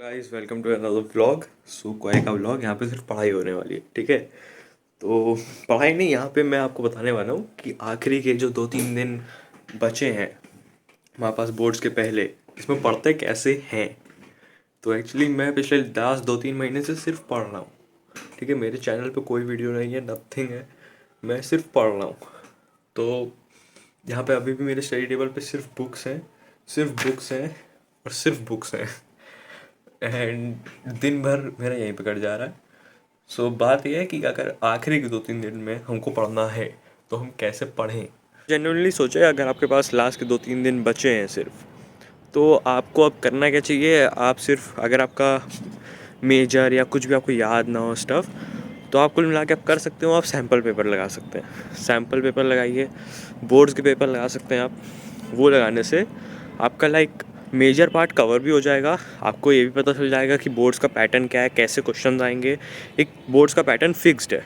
Guys welcome to another vlog. कोय का vlog. यहाँ पे सिर्फ पढ़ाई होने वाली है, ठीक है। तो पढ़ाई नहीं, यहाँ पे मैं आपको बताने वाला हूँ कि आखिरी के जो 2-3 दिन बचे हैं हमारे पास बोर्ड्स के पहले, इसमें पढ़ते कैसे हैं। तो एक्चुअली मैं पिछले लास्ट 2-3 महीने से सिर्फ पढ़ रहा हूँ, ठीक है। मेरे चैनल पे कोई वीडियो नहीं है, नथिंग है, मैं सिर्फ पढ़ रहा हूँ। तो यहाँ पे अभी भी मेरे स्टडी टेबल पे सिर्फ बुक्स हैं, सिर्फ बुक्स हैं और सिर्फ बुक्स हैं। एंड दिन भर मेरा यहीं पे कट जा रहा है। बात यह है कि अगर आखिरी के 2-3 दिन में हमको पढ़ना है तो हम कैसे पढ़ें। जेन्युइनली सोचे, अगर आपके पास लास्ट के 2-3 दिन बचे हैं सिर्फ, तो आपको अब करना क्या चाहिए। आप सिर्फ, अगर आपका मेजर या कुछ भी आपको याद ना हो स्टफ़, तो आप कुल मिला के आप कर सकते हो, आप सैम्पल पेपर लगा सकते हैं। सैम्पल पेपर लगाइए, बोर्ड्स के पेपर लगा सकते हैं आप। वो लगाने से आपका मेजर पार्ट कवर भी हो जाएगा। आपको ये भी पता चल जाएगा कि बोर्ड्स का पैटर्न क्या है, कैसे क्वेश्चन आएंगे। एक बोर्ड्स का पैटर्न फिक्स्ड है,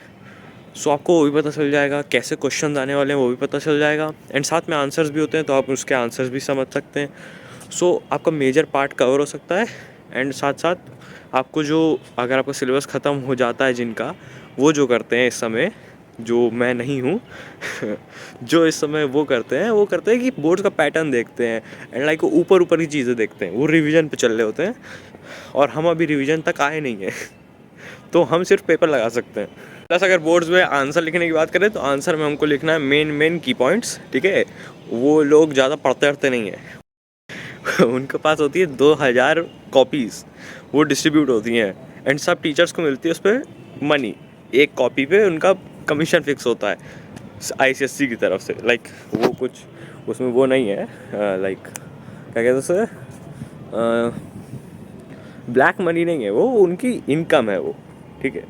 सो आपको वो भी पता चल जाएगा, कैसे क्वेश्चन आने वाले हैं वो भी पता चल जाएगा। एंड साथ में आंसर्स भी होते हैं, तो आप उसके आंसर्स भी समझ सकते हैं। आपका मेजर पार्ट कवर हो सकता है। एंड साथ साथ आपको जो, अगर आपका सिलेबस ख़त्म हो जाता है जिनका, वो जो करते हैं इस समय, जो मैं नहीं हूँ जो इस समय वो करते हैं कि बोर्ड्स का पैटर्न देखते हैं एंड ऊपर ऊपर की चीज़ें देखते हैं। वो रिवीजन पे चल रहे होते हैं और हम अभी रिवीजन तक आए नहीं हैं तो हम सिर्फ पेपर लगा सकते हैं। प्लस अगर बोर्ड्स में आंसर लिखने की बात करें, तो आंसर में हमको लिखना है मेन की पॉइंट्स, ठीक है। वो लोग ज़्यादा पढ़ते नहीं हैं उनके पास होती है 2000 कॉपीज़, वो डिस्ट्रीब्यूट होती हैं एंड सब टीचर्स को मिलती है उस पर मनी। एक कॉपी पे उनका कमीशन फिक्स होता है ICSE की तरफ से। वो कुछ उसमें वो नहीं है, क्या कहते हैं उसे, ब्लैक मनी नहीं है, वो उनकी इनकम है वो, ठीक है।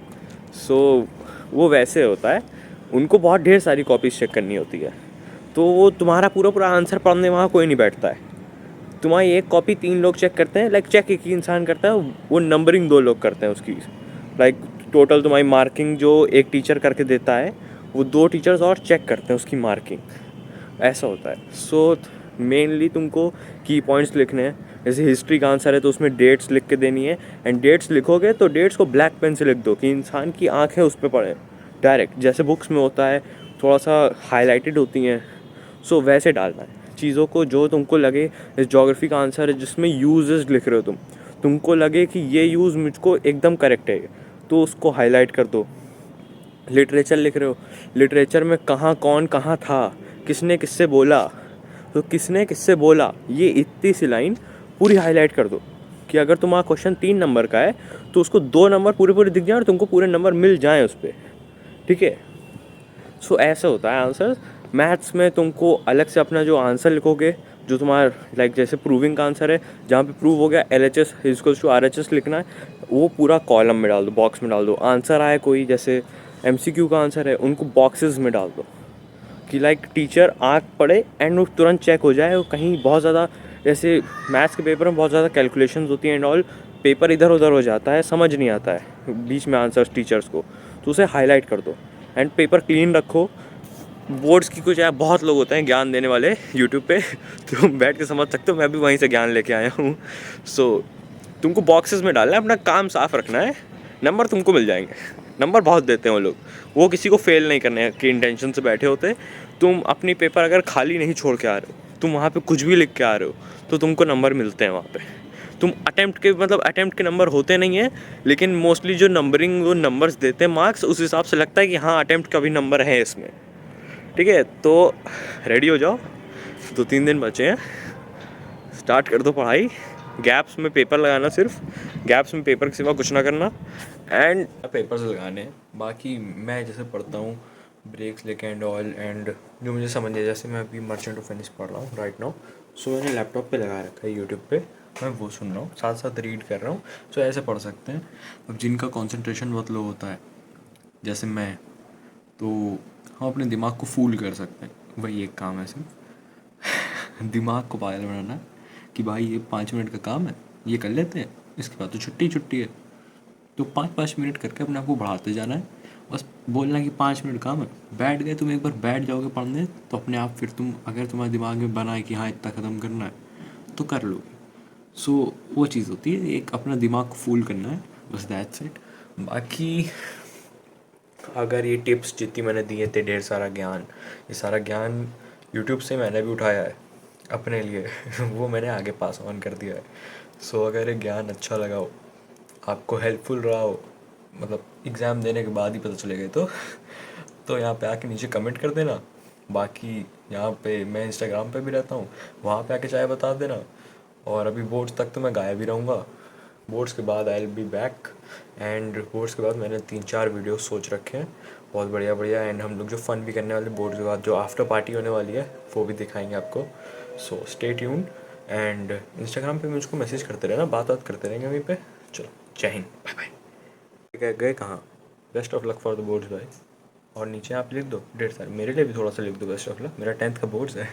सो वो वैसे होता है, उनको बहुत ढेर सारी कॉपीज चेक करनी होती है। तो वो तुम्हारा पूरा पूरा आंसर पढ़ने वहाँ कोई नहीं बैठता है। तुम्हारी एक कॉपी 3 लोग चेक करते हैं, चेक एक ही इंसान करता है, वो नंबरिंग 2 लोग करते हैं उसकी। टोटल तुम्हारी मार्किंग जो एक टीचर करके देता है, वो 2 टीचर्स और चेक करते हैं उसकी मार्किंग। ऐसा होता है। मेनली तुमको की पॉइंट्स लिखने हैं। जैसे हिस्ट्री का आंसर है तो उसमें डेट्स लिख के देनी है। एंड डेट्स लिखोगे तो डेट्स को ब्लैक पेन से लिख दो कि इंसान की आंखें उस पर पड़े डायरेक्ट, जैसे बुक्स में होता है थोड़ा सा हाईलाइटेड होती हैं। वैसे डालना है चीज़ों को, जो तुमको लगे। ज्योग्राफी का आंसर है जिसमें यूजेस लिख रहे हो तुमको लगे कि ये यूज़ मुझको एकदम करेक्ट है, तो उसको हाईलाइट कर दो। लिटरेचर लिख रहे हो, लिटरेचर में कहाँ कौन कहाँ था, किसने किससे बोला, तो किसने किससे बोला, ये इतनी सी लाइन पूरी हाईलाइट कर दो कि अगर तुम्हारा क्वेश्चन 3 नंबर का है तो उसको 2 नंबर पूरे पूरे दिख जाए और तुमको पूरे नंबर मिल जाएं उस पर, ठीक है। ऐसा होता है आंसर। मैथ्स में तुमको अलग से अपना जो आंसर लिखोगे, जो तुम्हारा जैसे प्रूविंग का आंसर है, जहाँ पे प्रूव हो गया LHS इक्वल्स टू RHS लिखना है, वो पूरा कॉलम में डाल दो, बॉक्स में डाल दो। आंसर आए कोई, जैसे MCQ का आंसर है, उनको बॉक्सेस में डाल दो कि टीचर आँख पढ़े एंड वो तुरंत चेक हो जाए। वो कहीं बहुत ज़्यादा, जैसे मैथ्स के पेपर में बहुत ज़्यादा कैलकुलेशंस होती हैं एंड ऑल, पेपर इधर उधर हो जाता है, समझ नहीं आता है बीच में आंसर्स टीचर्स को, तो उसे हाईलाइट कर दो एंड पेपर क्लीन रखो। बोर्ड्स की कुछ बहुत लोग होते हैं ज्ञान देने वाले यूट्यूब पे तुम बैठ के समझ सकते हो, मैं भी वहीं से ज्ञान लेके आया हूँ। तुमको बॉक्सेस में डालना है, अपना काम साफ रखना है, नंबर तुमको मिल जाएंगे। नंबर बहुत देते हैं वो लोग, वो किसी को फेल नहीं करने की इंटेंशन से बैठे होते। तुम अपनी पेपर अगर खाली नहीं छोड़ के आ रहे हो, तुम वहाँ पे कुछ भी लिख के आ रहे हो, तो तुमको नंबर मिलते हैं वहाँ पे। तुम अटेम्प्ट के नंबर होते नहीं हैं, लेकिन मोस्टली जो नंबरिंग वो नंबर्स देते हैं मार्क्स, उस हिसाब से लगता है कि हाँ अटेम्प्ट का भी नंबर है इसमें, ठीक है। तो रेडी हो जाओ, 2-3 दिन बचे हैं, स्टार्ट कर दो पढ़ाई। गैप्स में पेपर लगाना, सिर्फ गैप्स में पेपर के सिवा कुछ ना करना एंड पेपर्स लगाने हैं। बाकी मैं जैसे पढ़ता हूँ ब्रेक्स लेके एंड ऑल, एंड जो मुझे समझ है, जैसे मैं अभी मर्चेंट ऑफ वेनिस पढ़ रहा हूँ राइट नाउ। मैंने लैपटॉप पे लगा रखा है यूट्यूब पे, मैं वो सुन रहा हूँ, साथ साथ रीड कर रहा हूँ। ऐसे पढ़ सकते हैं। अब जिनका कॉन्सेंट्रेशन बहुत लो होता है जैसे मैं, तो हम अपने दिमाग को फूल कर सकते हैं, वही एक काम है सिर्फ दिमाग को पागल बनाना कि भाई ये 5 मिनट का काम है, ये कर लेते हैं, इसके बाद तो छुट्टी है। तो 5-5 मिनट करके अपने आप को बढ़ाते जाना है। बस बोलना कि 5 मिनट काम है, बैठ गए तुम, एक बार बैठ जाओगे पढ़ने, तो अपने आप फिर तुम, अगर तुम्हारे दिमाग में बना है कि हाँ इतना ख़त्म करना है, तो कर लोगे। सो वो चीज़ होती है, एक अपना दिमाग फूल करना है, बस दैट्स इट। बाकी अगर ये टिप्स जितनी मैंने दिए थे, ढेर सारा ज्ञान, ये सारा ज्ञान यूट्यूब से मैंने भी उठाया है अपने लिए वो मैंने आगे पास ऑन कर दिया है। सो अगर ये ज्ञान अच्छा लगा हो, आपको हेल्पफुल रहा हो, मतलब एग्ज़ाम देने के बाद ही पता चलेगा ये तो यहाँ पे आके नीचे कमेंट कर देना। बाकी यहाँ पे मैं इंस्टाग्राम पे भी रहता हूँ, वहाँ पे आके चाहे बता देना। और अभी बोर्ड्स तक तो मैं गायब ही रहूँगा। बोर्ड्स के बाद I will be back, and boards के बाद मैंने 3-4 वीडियो सोच रखे हैं बहुत बढ़िया बढ़िया। एंड हम लोग जो फ़न भी करने वाले बोर्ड्स के बाद, जो आफ्टर पार्टी होने वाली है, वो भी दिखाएंगे आपको। So stay tuned, and Instagram पे मुझको मैसेज करते रहना, बात करते रहेंगे वहीं पे। चलो, जय हिंद, बाय बाय। गए गए कहाँ? Best of luck for the boards भाई। और नीचे आप लिख दो ढेर सारे, मेरे लिए भी थोड़ा सा लिख दो बेस्ट ऑफ लक, मेरा 10th का बोर्ड्स है।